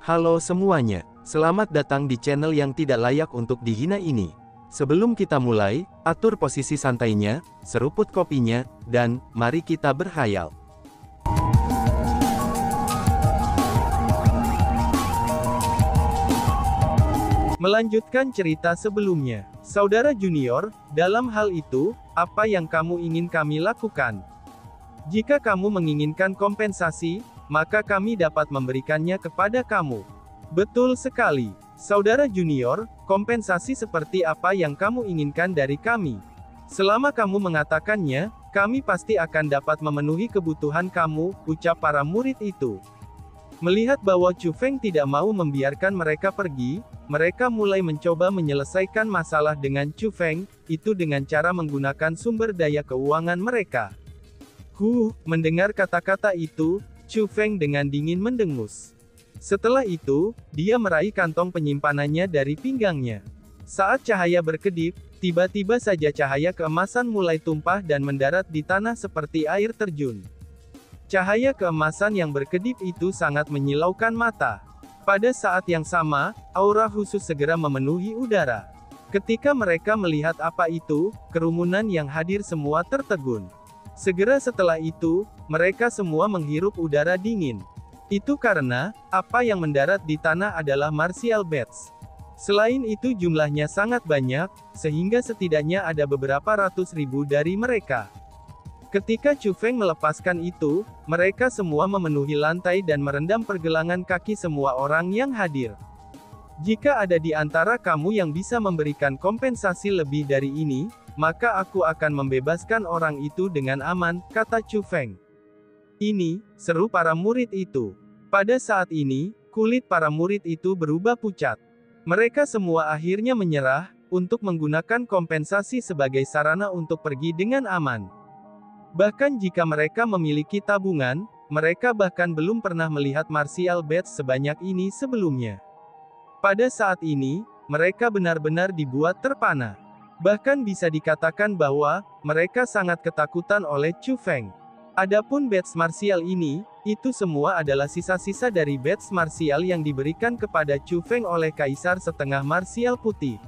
Halo semuanya, selamat datang di channel yang tidak layak untuk dihina ini. Sebelum kita mulai, atur posisi santainya, seruput kopinya, dan mari kita berkhayal. Melanjutkan cerita sebelumnya, Saudara Junior, dalam hal itu, apa yang kamu ingin kami lakukan? Jika kamu menginginkan kompensasi, maka kami dapat memberikannya kepada kamu. Betul sekali, Saudara Junior, kompensasi seperti apa yang kamu inginkan dari kami? Selama kamu mengatakannya, kami pasti akan dapat memenuhi kebutuhan kamu, ucap para murid itu. Melihat bahwa Chu Feng tidak mau membiarkan mereka pergi, mereka mulai mencoba menyelesaikan masalah dengan Chu Feng, itu dengan cara menggunakan sumber daya keuangan mereka. Mendengar kata-kata itu, Chu Feng dengan dingin mendengus. Setelah itu, dia meraih kantong penyimpanannya dari pinggangnya. Saat cahaya berkedip, tiba-tiba saja cahaya keemasan mulai tumpah dan mendarat di tanah seperti air terjun. Cahaya keemasan yang berkedip itu sangat menyilaukan mata. Pada saat yang sama, aura khusus segera memenuhi udara. Ketika mereka melihat apa itu, kerumunan yang hadir semua tertegun. Segera setelah itu, mereka semua menghirup udara dingin. Itu karena, apa yang mendarat di tanah adalah martial bats. Selain itu jumlahnya sangat banyak, sehingga setidaknya ada beberapa ratus ribu dari mereka. Ketika Chu Feng melepaskan itu, mereka semua memenuhi lantai dan merendam pergelangan kaki semua orang yang hadir. Jika ada di antara kamu yang bisa memberikan kompensasi lebih dari ini, maka aku akan membebaskan orang itu dengan aman, kata Chu Feng. Ini, seru para murid itu. Pada saat ini, kulit para murid itu berubah pucat. Mereka semua akhirnya menyerah, untuk menggunakan kompensasi sebagai sarana untuk pergi dengan aman. Bahkan jika mereka memiliki tabungan, mereka bahkan belum pernah melihat martial bats sebanyak ini sebelumnya. Pada saat ini, mereka benar-benar dibuat terpana. Bahkan bisa dikatakan bahwa, mereka sangat ketakutan oleh Chu Feng. Adapun bats martial ini, itu semua adalah sisa-sisa dari bats martial yang diberikan kepada Chu Feng oleh Kaisar Setengah Martial Putih.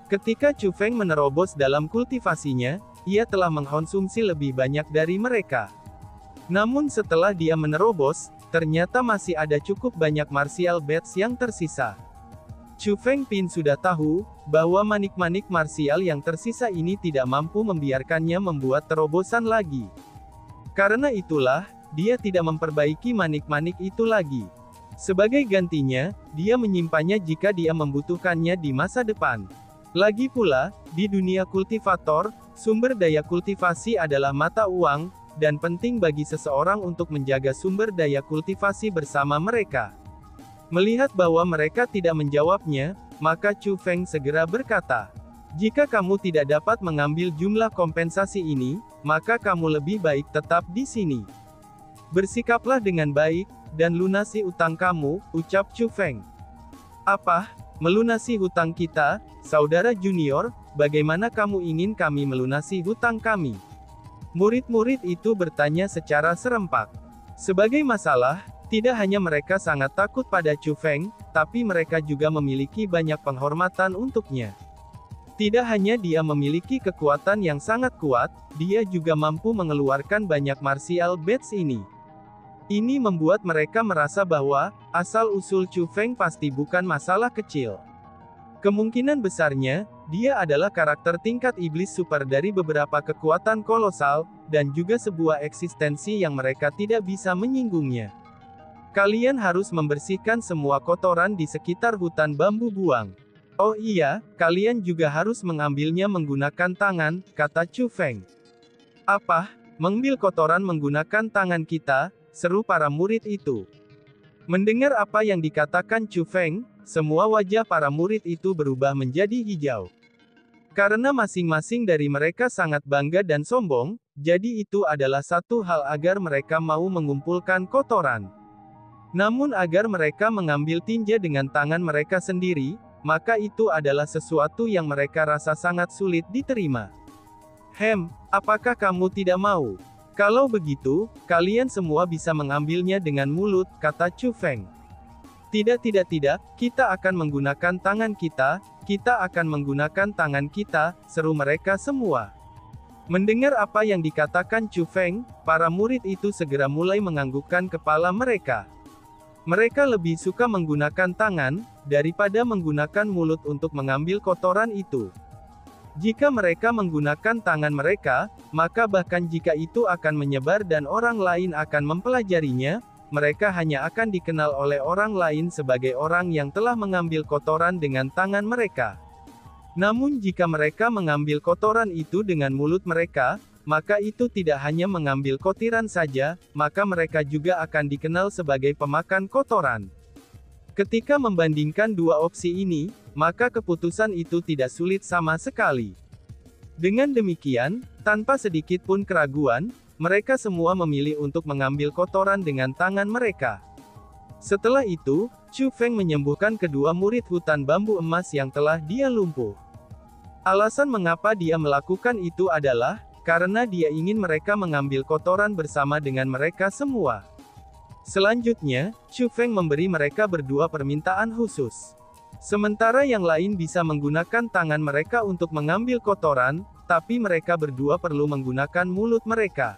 Ketika Chu Feng menerobos dalam kultivasinya, ia telah mengkonsumsi lebih banyak dari mereka. Namun setelah dia menerobos, ternyata masih ada cukup banyak martial bats yang tersisa. Chu Feng Pin sudah tahu, bahwa manik-manik martial yang tersisa ini tidak mampu membiarkannya membuat terobosan lagi. Karena itulah, dia tidak memperbaiki manik-manik itu lagi. Sebagai gantinya, dia menyimpannya jika dia membutuhkannya di masa depan. Lagi pula, di dunia kultivator, sumber daya kultivasi adalah mata uang, dan penting bagi seseorang untuk menjaga sumber daya kultivasi bersama mereka. Melihat bahwa mereka tidak menjawabnya, maka Chu Feng segera berkata, "Jika kamu tidak dapat mengambil jumlah kompensasi ini, maka kamu lebih baik tetap di sini. Bersikaplah dengan baik, dan lunasi utang kamu," ucap Chu Feng. "Apa? Melunasi hutang kita, Saudara Junior? Bagaimana kamu ingin kami melunasi hutang kami?" Murid-murid itu bertanya secara serempak. Sebagai masalah, tidak hanya mereka sangat takut pada Chu Feng, tapi mereka juga memiliki banyak penghormatan untuknya. Tidak hanya dia memiliki kekuatan yang sangat kuat, dia juga mampu mengeluarkan banyak martial bats ini. Ini membuat mereka merasa bahwa, asal-usul Chu Feng pasti bukan masalah kecil. Kemungkinan besarnya, dia adalah karakter tingkat iblis super dari beberapa kekuatan kolosal, dan juga sebuah eksistensi yang mereka tidak bisa menyinggungnya. Kalian harus membersihkan semua kotoran di sekitar hutan bambu buang. Oh iya, kalian juga harus mengambilnya menggunakan tangan, kata Chu Feng. Apa? Mengambil kotoran menggunakan tangan kita? Seru para murid itu. Mendengar apa yang dikatakan Chu Feng, semua wajah para murid itu berubah menjadi hijau. Karena masing-masing dari mereka sangat bangga dan sombong, jadi itu adalah satu hal agar mereka mau mengumpulkan kotoran. Namun agar mereka mengambil tinja dengan tangan mereka sendiri, maka itu adalah sesuatu yang mereka rasa sangat sulit diterima. Apakah kamu tidak mau? Kalau begitu, kalian semua bisa mengambilnya dengan mulut, kata Chu Feng. Tidak, kita akan menggunakan tangan kita akan menggunakan tangan kita, seru mereka semua. Mendengar apa yang dikatakan Chu Feng, para murid itu segera mulai menganggukkan kepala mereka. Mereka lebih suka menggunakan tangan, daripada menggunakan mulut untuk mengambil kotoran itu. Jika mereka menggunakan tangan mereka, maka bahkan jika itu akan menyebar dan orang lain akan mempelajarinya, mereka hanya akan dikenal oleh orang lain sebagai orang yang telah mengambil kotoran dengan tangan mereka. Namun jika mereka mengambil kotoran itu dengan mulut mereka, maka itu tidak hanya mengambil kotoran saja, maka mereka juga akan dikenal sebagai pemakan kotoran. Ketika membandingkan dua opsi ini, maka keputusan itu tidak sulit sama sekali. Dengan demikian, tanpa sedikit pun keraguan, mereka semua memilih untuk mengambil kotoran dengan tangan mereka. Setelah itu, Chu Feng menyembuhkan kedua murid hutan bambu emas yang telah dia lumpuh. Alasan mengapa dia melakukan itu adalah, karena dia ingin mereka mengambil kotoran bersama dengan mereka semua. Selanjutnya, Chu Feng memberi mereka berdua permintaan khusus. Sementara yang lain bisa menggunakan tangan mereka untuk mengambil kotoran, tapi mereka berdua perlu menggunakan mulut mereka.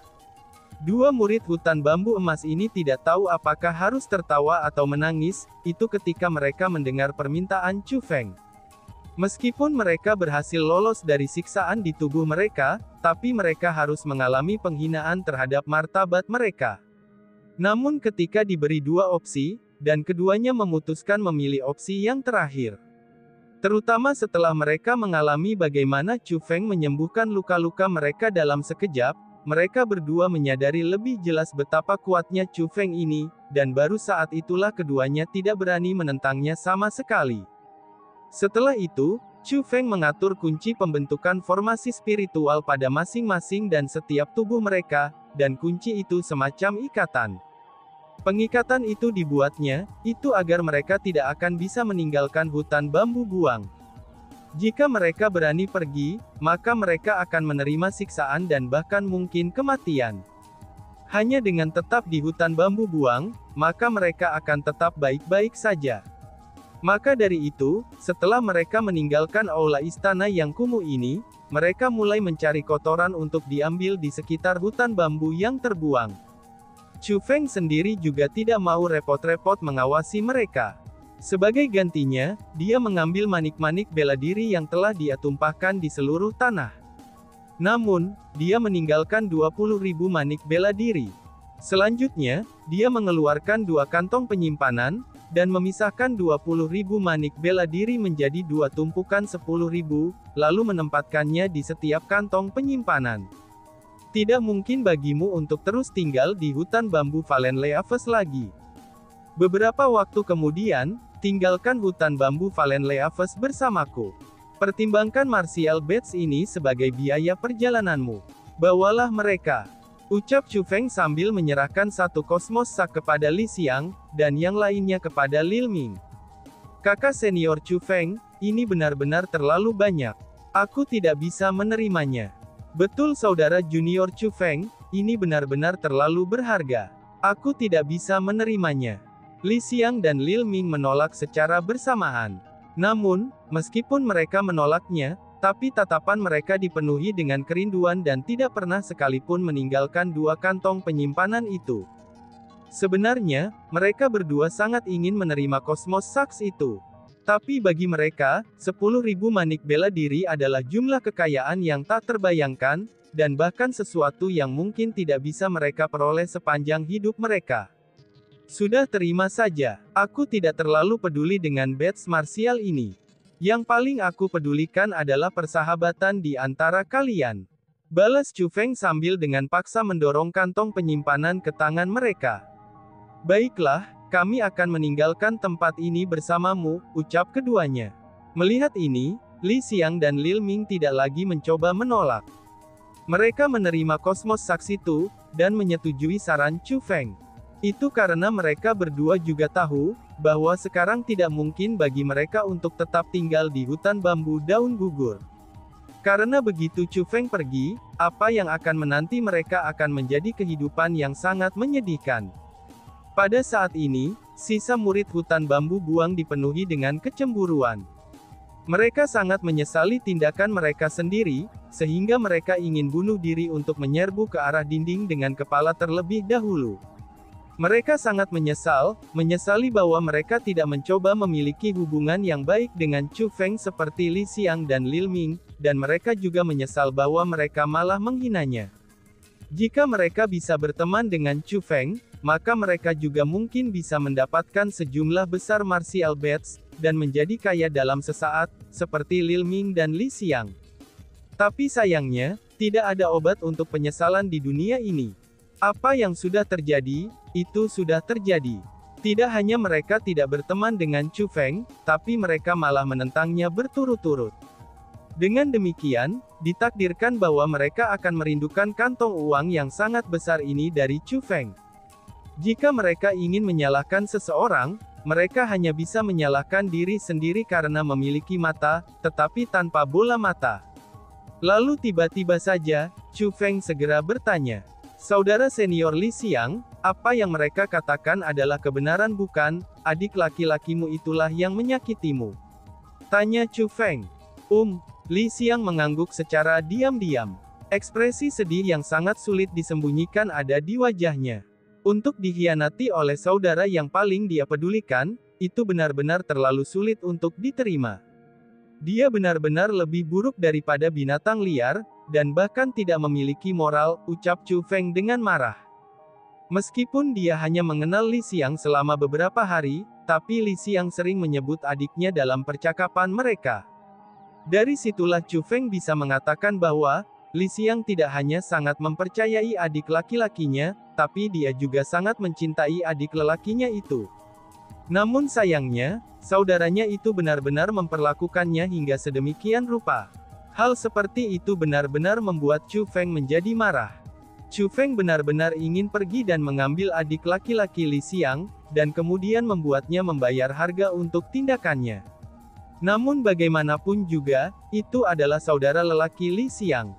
Dua murid hutan bambu emas ini tidak tahu apakah harus tertawa atau menangis, itu ketika mereka mendengar permintaan Chu Feng. Meskipun mereka berhasil lolos dari siksaan di tubuh mereka, tapi mereka harus mengalami penghinaan terhadap martabat mereka. Namun ketika diberi dua opsi, dan keduanya memutuskan memilih opsi yang terakhir. Terutama setelah mereka mengalami bagaimana Chu Feng menyembuhkan luka-luka mereka dalam sekejap, mereka berdua menyadari lebih jelas betapa kuatnya Chu Feng ini, dan baru saat itulah keduanya tidak berani menentangnya sama sekali. Setelah itu, Chu Feng mengatur kunci pembentukan formasi spiritual pada masing-masing dan setiap tubuh mereka, dan kunci itu semacam ikatan. Pengikatan itu dibuatnya, itu agar mereka tidak akan bisa meninggalkan hutan bambu buang. Jika mereka berani pergi, maka mereka akan menerima siksaan dan bahkan mungkin kematian. Hanya dengan tetap di hutan bambu buang, maka mereka akan tetap baik-baik saja. Maka dari itu, setelah mereka meninggalkan aula istana yang kumuh ini, mereka mulai mencari kotoran untuk diambil di sekitar hutan bambu yang terbuang. Chu Feng sendiri juga tidak mau repot-repot mengawasi mereka. Sebagai gantinya, dia mengambil manik-manik bela diri yang telah dia tumpahkan di seluruh tanah. Namun, dia meninggalkan 20.000 manik bela diri. Selanjutnya, dia mengeluarkan dua kantong penyimpanan, dan memisahkan 20.000 manik bela diri menjadi dua tumpukan 10.000, lalu menempatkannya di setiap kantong penyimpanan. Tidak mungkin bagimu untuk terus tinggal di hutan bambu Valenleaves lagi. Beberapa waktu kemudian, tinggalkan hutan bambu Valenleaves bersamaku. Pertimbangkan martial badge ini sebagai biaya perjalananmu. Bawalah mereka. Ucap Chu Feng sambil menyerahkan satu kosmos sak kepada Li Xiang, dan yang lainnya kepada Lil Ming. Kakak senior Chu Feng, ini benar-benar terlalu banyak. Aku tidak bisa menerimanya. Betul saudara junior Chu Feng, ini benar-benar terlalu berharga. Aku tidak bisa menerimanya. Li Xiang dan Lil Ming menolak secara bersamaan. Namun, meskipun mereka menolaknya, tapi tatapan mereka dipenuhi dengan kerinduan dan tidak pernah sekalipun meninggalkan dua kantong penyimpanan itu. Sebenarnya, mereka berdua sangat ingin menerima kosmos saks itu. Tapi bagi mereka, 10.000 manik bela diri adalah jumlah kekayaan yang tak terbayangkan, dan bahkan sesuatu yang mungkin tidak bisa mereka peroleh sepanjang hidup mereka. Sudah terima saja, aku tidak terlalu peduli dengan badge martial ini. Yang paling aku pedulikan adalah persahabatan di antara kalian. Balas Chu Feng sambil dengan paksa mendorong kantong penyimpanan ke tangan mereka. Baiklah, kami akan meninggalkan tempat ini bersamamu, ucap keduanya. Melihat ini, Li Xiang dan Lil Ming tidak lagi mencoba menolak. Mereka menerima kosmos saks itu, dan menyetujui saran Chu Feng. Itu karena mereka berdua juga tahu, bahwa sekarang tidak mungkin bagi mereka untuk tetap tinggal di hutan bambu daun gugur. Karena begitu Chu Feng pergi, apa yang akan menanti mereka akan menjadi kehidupan yang sangat menyedihkan. Pada saat ini, sisa murid hutan bambu buang dipenuhi dengan kecemburuan. Mereka sangat menyesali tindakan mereka sendiri, sehingga mereka ingin bunuh diri untuk menyerbu ke arah dinding dengan kepala terlebih dahulu. Mereka sangat menyesali bahwa mereka tidak mencoba memiliki hubungan yang baik dengan Chu Feng seperti Li Xiang dan Lil Ming, dan mereka juga menyesal bahwa mereka malah menghinanya. Jika mereka bisa berteman dengan Chu Feng, maka mereka juga mungkin bisa mendapatkan sejumlah besar martial arts, dan menjadi kaya dalam sesaat, seperti Lil Ming dan Li Xiang. Tapi sayangnya, tidak ada obat untuk penyesalan di dunia ini. Apa yang sudah terjadi, itu sudah terjadi. Tidak hanya mereka tidak berteman dengan Chu Feng, tapi mereka malah menentangnya berturut-turut. Dengan demikian, ditakdirkan bahwa mereka akan merindukan kantong uang yang sangat besar ini dari Chu Feng. Jika mereka ingin menyalahkan seseorang, mereka hanya bisa menyalahkan diri sendiri karena memiliki mata, tetapi tanpa bola mata. Lalu tiba-tiba saja, Chu Feng segera bertanya, "Saudara senior Li Xiang, apa yang mereka katakan adalah kebenaran bukan? Adik laki-lakimu itulah yang menyakitimu?" Tanya Chu Feng. Li Xiang mengangguk secara diam-diam. Ekspresi sedih yang sangat sulit disembunyikan ada di wajahnya. Untuk dikhianati oleh saudara yang paling dia pedulikan, itu benar-benar terlalu sulit untuk diterima. Dia benar-benar lebih buruk daripada binatang liar, dan bahkan tidak memiliki moral, ucap Chu Feng dengan marah. Meskipun dia hanya mengenal Li Xiang selama beberapa hari, tapi Li Xiang sering menyebut adiknya dalam percakapan mereka. Dari situlah Chu Feng bisa mengatakan bahwa, Li Xiang tidak hanya sangat mempercayai adik laki-lakinya, tapi dia juga sangat mencintai adik lelakinya itu. Namun sayangnya, saudaranya itu benar-benar memperlakukannya hingga sedemikian rupa. Hal seperti itu benar-benar membuat Chu Feng menjadi marah. Chu Feng benar-benar ingin pergi dan mengambil adik laki-laki Li Xiang, dan kemudian membuatnya membayar harga untuk tindakannya. Namun bagaimanapun juga, itu adalah saudara lelaki Li Xiang.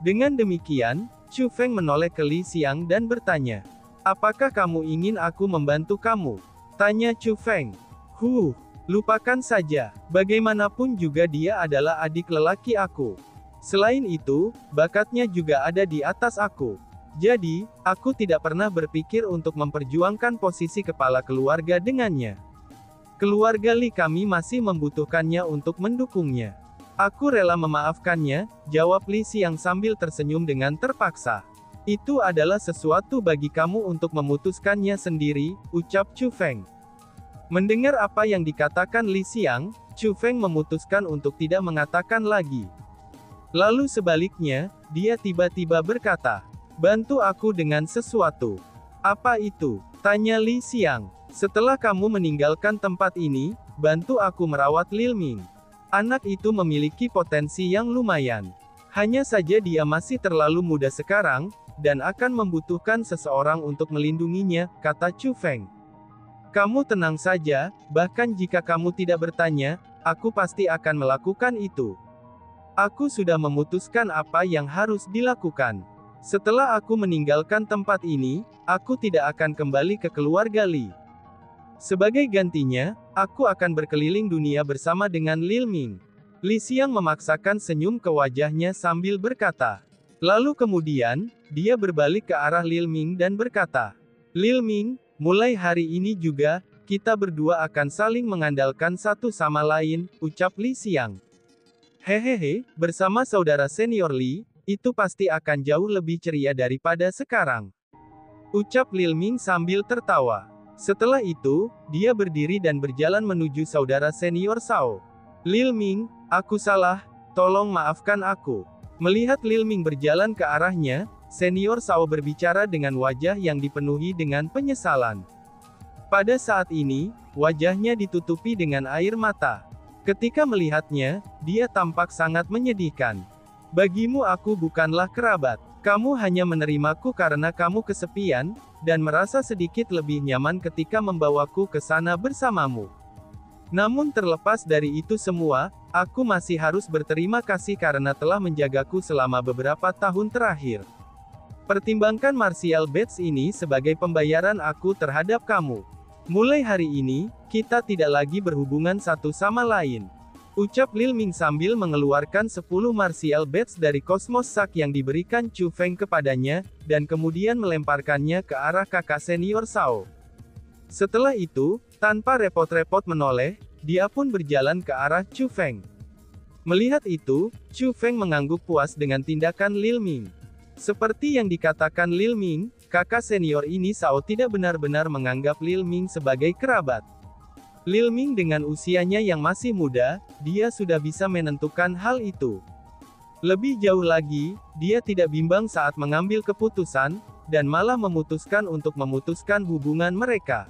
Dengan demikian, Chu Feng menoleh ke Li Xiang dan bertanya, "Apakah kamu ingin aku membantu kamu?" Tanya Chu Feng. Lupakan saja. Bagaimanapun juga dia adalah adik lelaki aku. Selain itu, bakatnya juga ada di atas aku. Jadi, aku tidak pernah berpikir untuk memperjuangkan posisi kepala keluarga dengannya. Keluarga Li kami masih membutuhkannya untuk mendukungnya. Aku rela memaafkannya, jawab Li Xiang sambil tersenyum dengan terpaksa. Itu adalah sesuatu bagi kamu untuk memutuskannya sendiri, ucap Chu Feng. Mendengar apa yang dikatakan Li Xiang, Chu Feng memutuskan untuk tidak mengatakan lagi. Lalu sebaliknya, dia tiba-tiba berkata, "Bantu aku dengan sesuatu." "Apa itu?" tanya Li Xiang. "Setelah kamu meninggalkan tempat ini, bantu aku merawat Lil Ming. Anak itu memiliki potensi yang lumayan. Hanya saja dia masih terlalu muda sekarang, dan akan membutuhkan seseorang untuk melindunginya," kata Chu Feng. "Kamu tenang saja, bahkan jika kamu tidak bertanya, aku pasti akan melakukan itu. Aku sudah memutuskan apa yang harus dilakukan. Setelah aku meninggalkan tempat ini, aku tidak akan kembali ke keluarga Li. Sebagai gantinya, aku akan berkeliling dunia bersama dengan Lil Ming." Li Xiang memaksakan senyum ke wajahnya sambil berkata. Lalu kemudian, dia berbalik ke arah Lil Ming dan berkata, "Lil Ming, mulai hari ini juga, kita berdua akan saling mengandalkan satu sama lain," ucap Li Xiang. "Hehehe, bersama saudara senior Li, itu pasti akan jauh lebih ceria daripada sekarang," ucap Lil Ming sambil tertawa. Setelah itu, dia berdiri dan berjalan menuju saudara senior Shao. "Lil Ming, aku salah, tolong maafkan aku." Melihat Lil Ming berjalan ke arahnya, senior Shao berbicara dengan wajah yang dipenuhi dengan penyesalan. Pada saat ini, wajahnya ditutupi dengan air mata. Ketika melihatnya, dia tampak sangat menyedihkan. "Bagimu aku bukanlah kerabat. Kamu hanya menerimaku karena kamu kesepian, dan merasa sedikit lebih nyaman ketika membawaku ke sana bersamamu. Namun terlepas dari itu semua, aku masih harus berterima kasih karena telah menjagaku selama beberapa tahun terakhir. Pertimbangkan martial arts ini sebagai pembayaran aku terhadap kamu." Mulai hari ini, kita tidak lagi berhubungan satu sama lain. Ucap Lil Ming sambil mengeluarkan 10 martial bats dari Cosmos Sack yang diberikan Chu Feng kepadanya, dan kemudian melemparkannya ke arah kakak senior Shao. Setelah itu, tanpa repot-repot menoleh, dia pun berjalan ke arah Chu Feng. Melihat itu, Chu Feng mengangguk puas dengan tindakan Lil Ming. Seperti yang dikatakan Lil Ming, kakak senior ini Shao tidak benar-benar menganggap Lil Ming sebagai kerabat. Lil Ming dengan usianya yang masih muda, dia sudah bisa menentukan hal itu. Lebih jauh lagi, dia tidak bimbang saat mengambil keputusan, dan malah memutuskan untuk memutuskan hubungan mereka.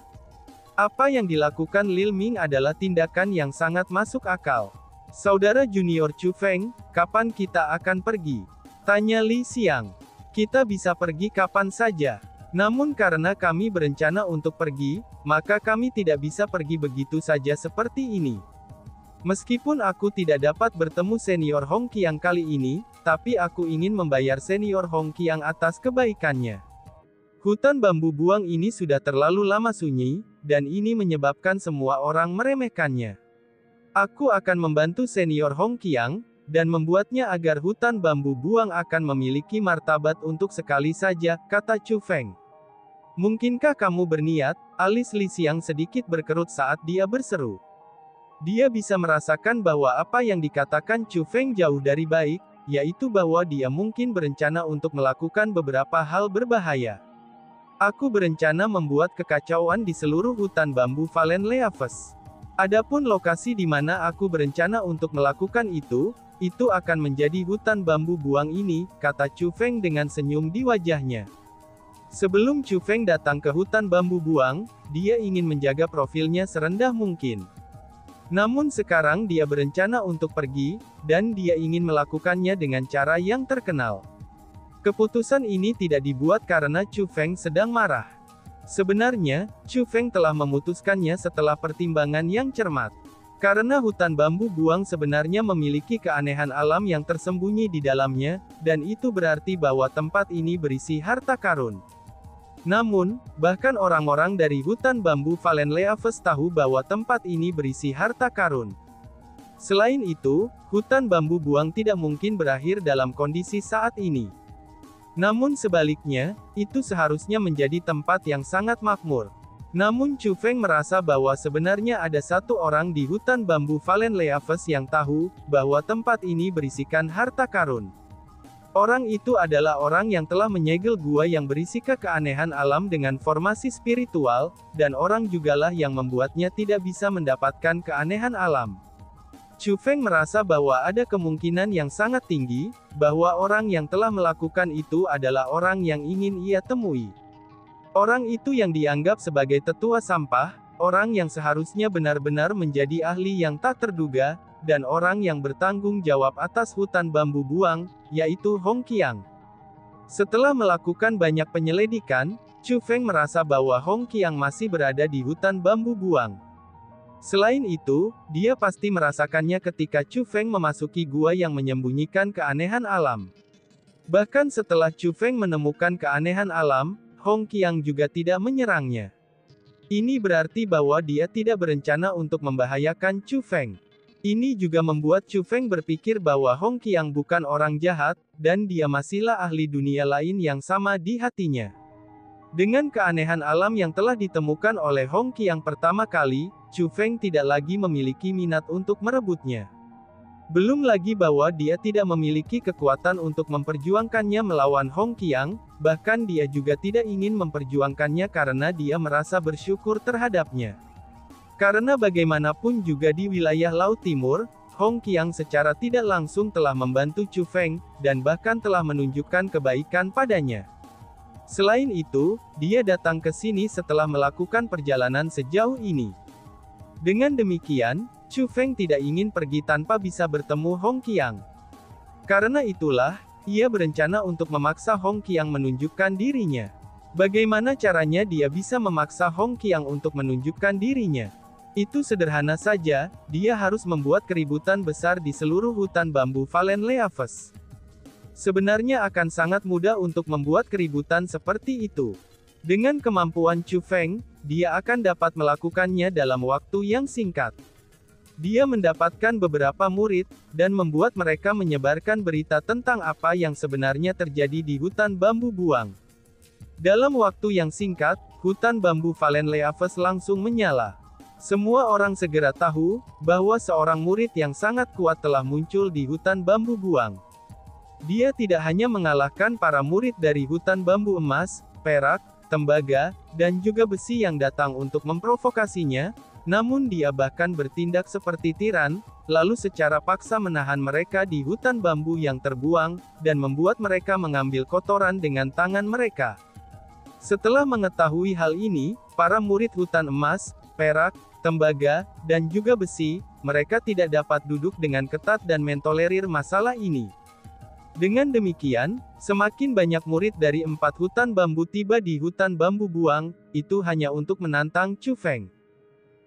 Apa yang dilakukan Lil Ming adalah tindakan yang sangat masuk akal. Saudara junior Chu Feng, kapan kita akan pergi? Tanya Li Xiang. Kita bisa pergi kapan saja. Namun karena kami berencana untuk pergi, maka kami tidak bisa pergi begitu saja seperti ini. Meskipun aku tidak dapat bertemu senior Hong Qiang kali ini, tapi aku ingin membayar senior Hong Qiang atas kebaikannya. Hutan bambu buang ini sudah terlalu lama sunyi, dan ini menyebabkan semua orang meremehkannya. Aku akan membantu senior Hong Qiang, dan membuatnya agar hutan bambu buang akan memiliki martabat untuk sekali saja, kata Chu Feng. Mungkinkah kamu berniat? Alis Li Xiang sedikit berkerut saat dia berseru. Dia bisa merasakan bahwa apa yang dikatakan Chu Feng jauh dari baik, yaitu bahwa dia mungkin berencana untuk melakukan beberapa hal berbahaya. Aku berencana membuat kekacauan di seluruh hutan bambu Valen Leaves. Adapun lokasi di mana aku berencana untuk melakukan itu akan menjadi hutan bambu buang ini, kata Chu Feng dengan senyum di wajahnya. Sebelum Chu Feng datang ke hutan bambu buang, dia ingin menjaga profilnya serendah mungkin. Namun sekarang dia berencana untuk pergi, dan dia ingin melakukannya dengan cara yang terkenal. Keputusan ini tidak dibuat karena Chu Feng sedang marah. Sebenarnya, Chu Feng telah memutuskannya setelah pertimbangan yang cermat. Karena hutan bambu buang sebenarnya memiliki keanehan alam yang tersembunyi di dalamnya, dan itu berarti bahwa tempat ini berisi harta karun. Namun, bahkan orang-orang dari hutan bambu Valen Leaves tahu bahwa tempat ini berisi harta karun. Selain itu, hutan bambu buang tidak mungkin berakhir dalam kondisi saat ini. Namun sebaliknya, itu seharusnya menjadi tempat yang sangat makmur. Namun Chu Feng merasa bahwa sebenarnya ada satu orang di hutan bambu Valen Leaves yang tahu bahwa tempat ini berisikan harta karun. Orang itu adalah orang yang telah menyegel gua yang berisi keanehan alam dengan formasi spiritual, dan orang jugalah yang membuatnya tidak bisa mendapatkan keanehan alam. Chu Feng merasa bahwa ada kemungkinan yang sangat tinggi, bahwa orang yang telah melakukan itu adalah orang yang ingin ia temui. Orang itu yang dianggap sebagai tetua sampah, orang yang seharusnya benar-benar menjadi ahli yang tak terduga, dan orang yang bertanggung jawab atas hutan bambu buang, yaitu Hong Qiang. Setelah melakukan banyak penyelidikan, Chu Feng merasa bahwa Hong Qiang masih berada di hutan bambu buang. Selain itu, dia pasti merasakannya ketika Chu Feng memasuki gua yang menyembunyikan keanehan alam. Bahkan setelah Chu Feng menemukan keanehan alam, Hong Qiang juga tidak menyerangnya. Ini berarti bahwa dia tidak berencana untuk membahayakan Chu Feng. Ini juga membuat Chu Feng berpikir bahwa Hong Qiang bukan orang jahat, dan dia masihlah ahli dunia lain yang sama di hatinya. Dengan keanehan alam yang telah ditemukan oleh Hong Qiang pertama kali, Chu Feng tidak lagi memiliki minat untuk merebutnya. Belum lagi bahwa dia tidak memiliki kekuatan untuk memperjuangkannya melawan Hong Qiang, bahkan dia juga tidak ingin memperjuangkannya karena dia merasa bersyukur terhadapnya. Karena bagaimanapun juga di wilayah Laut Timur, Hong Qiang secara tidak langsung telah membantu Chu Feng, dan bahkan telah menunjukkan kebaikan padanya. Selain itu, dia datang ke sini setelah melakukan perjalanan sejauh ini. Dengan demikian, Chu Feng tidak ingin pergi tanpa bisa bertemu Hong Qiang. Karena itulah, ia berencana untuk memaksa Hong Qiang menunjukkan dirinya. Bagaimana caranya dia bisa memaksa Hong Qiang untuk menunjukkan dirinya? Itu sederhana saja, dia harus membuat keributan besar di seluruh hutan bambu Valen Leaves. Sebenarnya akan sangat mudah untuk membuat keributan seperti itu. Dengan kemampuan Chu Feng, dia akan dapat melakukannya dalam waktu yang singkat. Dia mendapatkan beberapa murid, dan membuat mereka menyebarkan berita tentang apa yang sebenarnya terjadi di hutan bambu buang. Dalam waktu yang singkat, hutan bambu Valen Leaves langsung menyala. Semua orang segera tahu, bahwa seorang murid yang sangat kuat telah muncul di hutan bambu buang. Dia tidak hanya mengalahkan para murid dari hutan bambu emas, perak, tembaga, dan juga besi yang datang untuk memprovokasinya, namun dia bahkan bertindak seperti tiran, lalu secara paksa menahan mereka di hutan bambu yang terbuang, dan membuat mereka mengambil kotoran dengan tangan mereka. Setelah mengetahui hal ini, para murid hutan emas, perak, tembaga, dan juga besi, mereka tidak dapat duduk dengan ketat dan mentolerir masalah ini. Dengan demikian, semakin banyak murid dari 4 hutan bambu tiba di hutan bambu buang, itu hanya untuk menantang Chu Feng.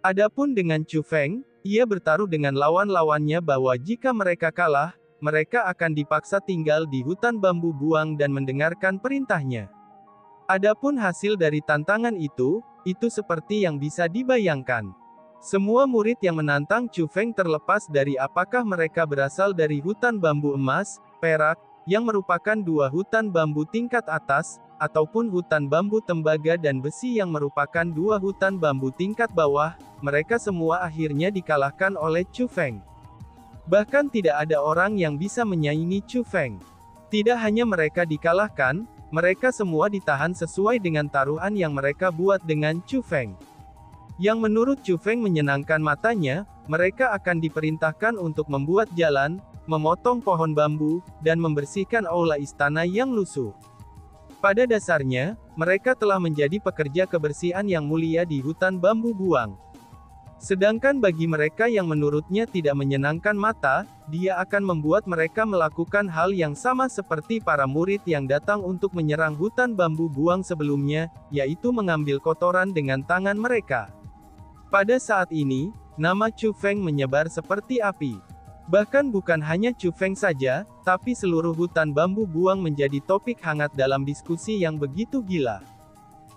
Adapun dengan Chu Feng, ia bertaruh dengan lawan-lawannya bahwa jika mereka kalah, mereka akan dipaksa tinggal di hutan bambu buang dan mendengarkan perintahnya. Adapun hasil dari tantangan itu seperti yang bisa dibayangkan. Semua murid yang menantang Chu Feng terlepas dari apakah mereka berasal dari hutan bambu emas, perak, yang merupakan 2 hutan bambu tingkat atas, ataupun hutan bambu tembaga dan besi yang merupakan 2 hutan bambu tingkat bawah, mereka semua akhirnya dikalahkan oleh Chu Feng. Bahkan tidak ada orang yang bisa menyaingi Chu Feng. Tidak hanya mereka dikalahkan, mereka semua ditahan sesuai dengan taruhan yang mereka buat dengan Chu Feng. Yang menurut Chu Feng menyenangkan matanya, mereka akan diperintahkan untuk membuat jalan, memotong pohon bambu, dan membersihkan aula istana yang lusuh. Pada dasarnya, mereka telah menjadi pekerja kebersihan yang mulia di hutan bambu buang. Sedangkan bagi mereka yang menurutnya tidak menyenangkan mata, dia akan membuat mereka melakukan hal yang sama seperti para murid yang datang untuk menyerang hutan bambu buang sebelumnya, yaitu mengambil kotoran dengan tangan mereka. Pada saat ini, nama Chu Feng menyebar seperti api. Bahkan bukan hanya Chu Feng saja, tapi seluruh hutan bambu buang menjadi topik hangat dalam diskusi yang begitu gila.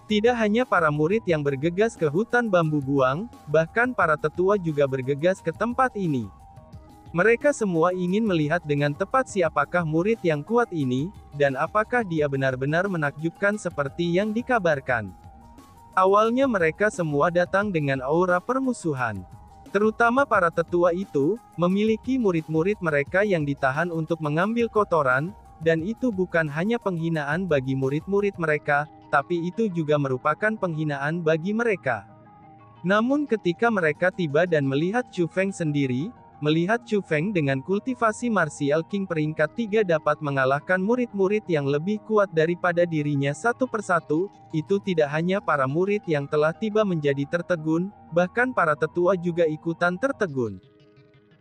Tidak hanya para murid yang bergegas ke hutan bambu buang, bahkan para tetua juga bergegas ke tempat ini. Mereka semua ingin melihat dengan tepat siapakah murid yang kuat ini, dan apakah dia benar-benar menakjubkan seperti yang dikabarkan. Awalnya mereka semua datang dengan aura permusuhan. Terutama para tetua itu, memiliki murid-murid mereka yang ditahan untuk mengambil kotoran, dan itu bukan hanya penghinaan bagi murid-murid mereka, tapi itu juga merupakan penghinaan bagi mereka. Namun ketika mereka tiba dan melihat Chu Feng sendiri, melihat Chu Feng dengan kultivasi Martial King peringkat 3 dapat mengalahkan murid-murid yang lebih kuat daripada dirinya satu persatu, itu tidak hanya para murid yang telah tiba menjadi tertegun, bahkan para tetua juga ikutan tertegun.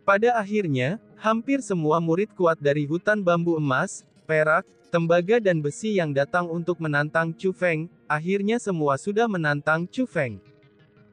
Pada akhirnya, hampir semua murid kuat dari hutan bambu emas, perak, tembaga dan besi yang datang untuk menantang Chu Feng, akhirnya semua sudah menantang Chu Feng.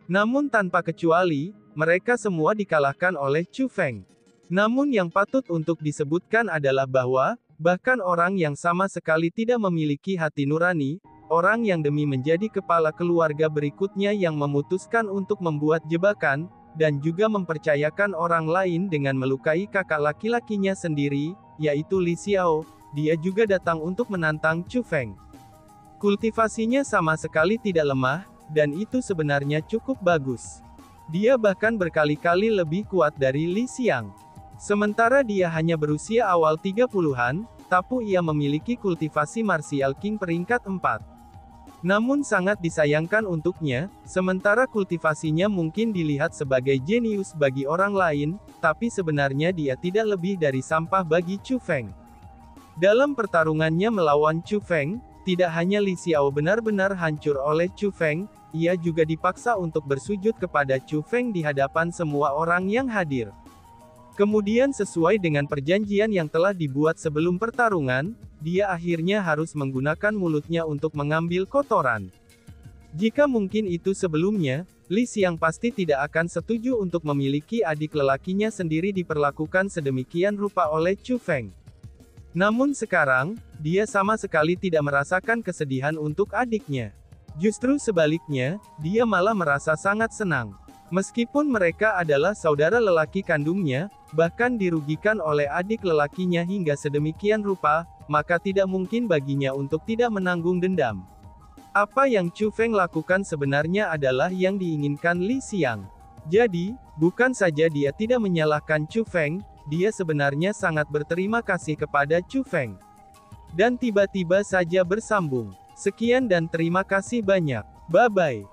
Namun tanpa kecuali, mereka semua dikalahkan oleh Chu Feng. Namun yang patut untuk disebutkan adalah bahwa, bahkan orang yang sama sekali tidak memiliki hati nurani, orang yang demi menjadi kepala keluarga berikutnya yang memutuskan untuk membuat jebakan, dan juga mempercayakan orang lain dengan melukai kakak laki-lakinya sendiri, yaitu Li Xiao, dia juga datang untuk menantang Chu Feng. Kultivasinya sama sekali tidak lemah, dan itu sebenarnya cukup bagus. Dia bahkan berkali-kali lebih kuat dari Li Xiang. Sementara dia hanya berusia awal 30-an, tapi ia memiliki kultivasi Martial King peringkat 4. Namun sangat disayangkan untuknya, sementara kultivasinya mungkin dilihat sebagai jenius bagi orang lain, tapi sebenarnya dia tidak lebih dari sampah bagi Chu Feng. Dalam pertarungannya melawan Chu Feng, tidak hanya Li Xiao benar-benar hancur oleh Chu Feng, ia juga dipaksa untuk bersujud kepada Chu Feng di hadapan semua orang yang hadir. Kemudian sesuai dengan perjanjian yang telah dibuat sebelum pertarungan, dia akhirnya harus menggunakan mulutnya untuk mengambil kotoran. Jika mungkin itu sebelumnya, Li Xiang pasti tidak akan setuju untuk memiliki adik lelakinya sendiri diperlakukan sedemikian rupa oleh Chu Feng. Namun sekarang, dia sama sekali tidak merasakan kesedihan untuk adiknya. Justru sebaliknya, dia malah merasa sangat senang. Meskipun mereka adalah saudara lelaki kandungnya, bahkan dirugikan oleh adik lelakinya hingga sedemikian rupa, maka tidak mungkin baginya untuk tidak menanggung dendam. Apa yang Chu Feng lakukan sebenarnya adalah yang diinginkan Li Xiang. Jadi, bukan saja dia tidak menyalahkan Chu Feng, dia sebenarnya sangat berterima kasih kepada Chu Feng. Dan tiba-tiba saja bersambung. Sekian dan terima kasih banyak. Bye-bye.